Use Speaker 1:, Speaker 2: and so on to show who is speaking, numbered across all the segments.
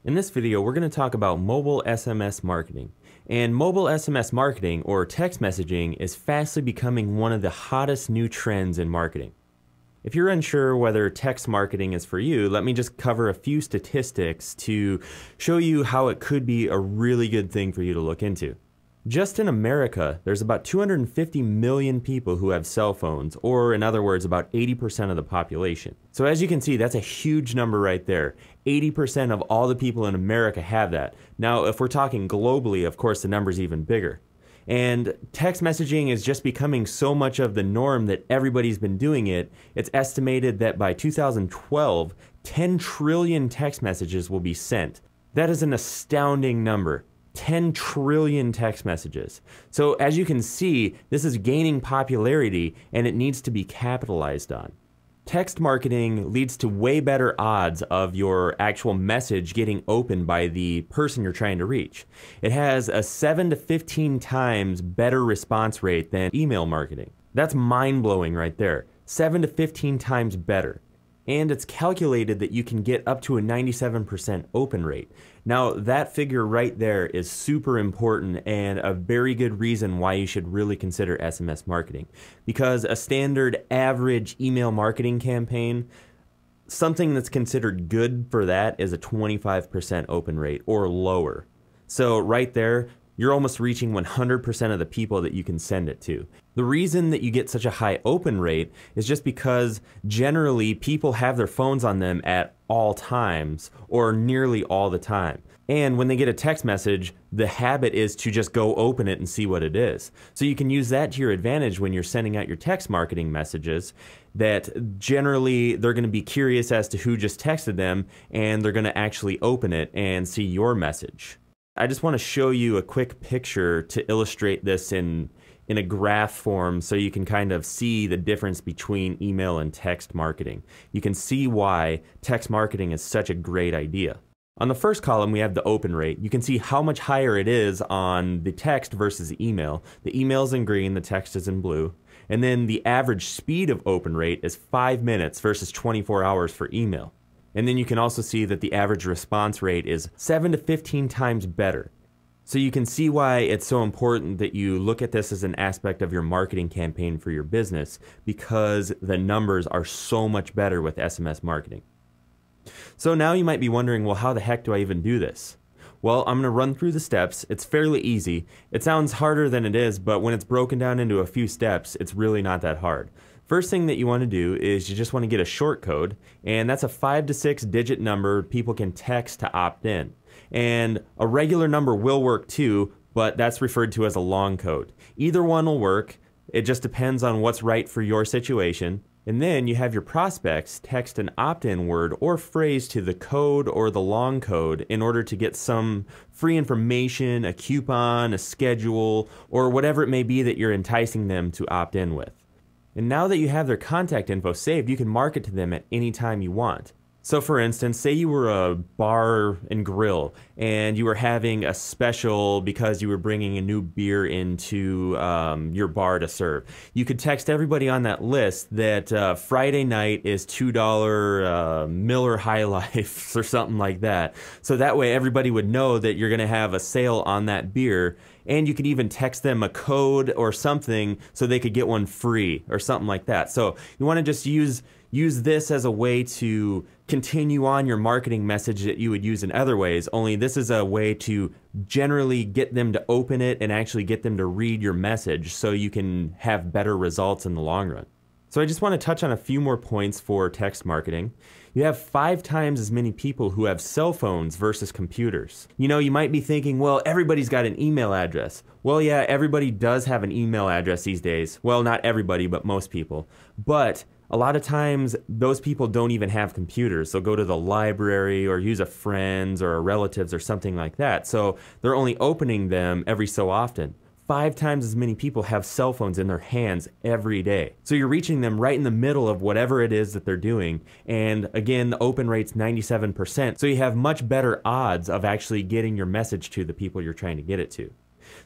Speaker 1: In this video, we're going to talk about mobile SMS marketing. And mobile SMS marketing, or text messaging, is fastly becoming one of the hottest new trends in marketing. If you're unsure whether text marketing is for you, let me just cover a few statistics to show you how it could be a really good thing for you to look into. Just in America, there's about 250 million people who have cell phones, or in other words, about 80% of the population. So as you can see, that's a huge number right there. 80% of all the people in America have that. Now, if we're talking globally, of course, the number's even bigger. And text messaging is just becoming so much of the norm that everybody's been doing it. It's estimated that by 2012, 10 trillion text messages will be sent. That is an astounding number. 10 trillion text messages. So as you can see, this is gaining popularity and it needs to be capitalized on. Text marketing leads to way better odds of your actual message getting opened by the person you're trying to reach. It has a 7 to 15 times better response rate than email marketing. That's mind-blowing right there. 7 to 15 times better. And it's calculated that you can get up to a 97% open rate. Now, that figure right there is super important and a very good reason why you should really consider SMS marketing. Because a standard average email marketing campaign, something that's considered good for that is a 25% open rate or lower. So right there, you're almost reaching 100% of the people that you can send it to. The reason that you get such a high open rate is just because generally people have their phones on them at all times or nearly all the time. And when they get a text message, the habit is to just go open it and see what it is. So you can use that to your advantage when you're sending out your text marketing messages, that generally they're going to be curious as to who just texted them and they're going to actually open it and see your message. I just want to show you a quick picture to illustrate this in a graph form so you can kind of see the difference between email and text marketing. You can see why text marketing is such a great idea. On the first column, we have the open rate. You can see how much higher it is on the text versus the email. The email is in green, the text is in blue. And then the average speed of open rate is 5 minutes versus 24 hours for email. And then you can also see that the average response rate is 7 to 15 times better. So you can see why it's so important that you look at this as an aspect of your marketing campaign for your business, because the numbers are so much better with SMS marketing. So now you might be wondering, well, how the heck do I even do this? Well, I'm going to run through the steps. It's fairly easy. It sounds harder than it is, but when it's broken down into a few steps, it's really not that hard. First thing that you want to do is you just want to get a short code, and that's a 5 to 6 digit number people can text to opt in. And a regular number will work too, but that's referred to as a long code. Either one will work. It just depends on what's right for your situation. And then you have your prospects text an opt-in word or phrase to the code or the long code in order to get some free information, a coupon, a schedule, or whatever it may be that you're enticing them to opt in with. And now that you have their contact info saved, you can market to them at any time you want. So for instance, say you were a bar and grill and you were having a special because you were bringing a new beer into your bar to serve. You could text everybody on that list that Friday night is $2 Miller High Life or something like that. So that way everybody would know that you're going to have a sale on that beer. And you could even text them a code or something so they could get one free or something like that. So you want to just use this as a way to continue on your marketing message that you would use in other ways, only this is a way to generally get them to open it and actually get them to read your message so you can have better results in the long run. So I just want to touch on a few more points for text marketing. You have 5 times as many people who have cell phones versus computers. You know, you might be thinking, well, everybody's got an email address. Well, yeah, everybody does have an email address these days. Well, not everybody, but most people. But a lot of times, those people don't even have computers. They'll go to the library or use a friend's or a relative's or something like that. So they're only opening them every so often. 5 times as many people have cell phones in their hands every day. So you're reaching them right in the middle of whatever it is that they're doing. And again, the open rate's 97%. So you have much better odds of actually getting your message to the people you're trying to get it to.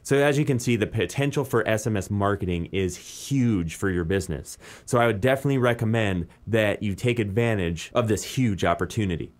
Speaker 1: So as you can see, the potential for SMS marketing is huge for your business. So I would definitely recommend that you take advantage of this huge opportunity.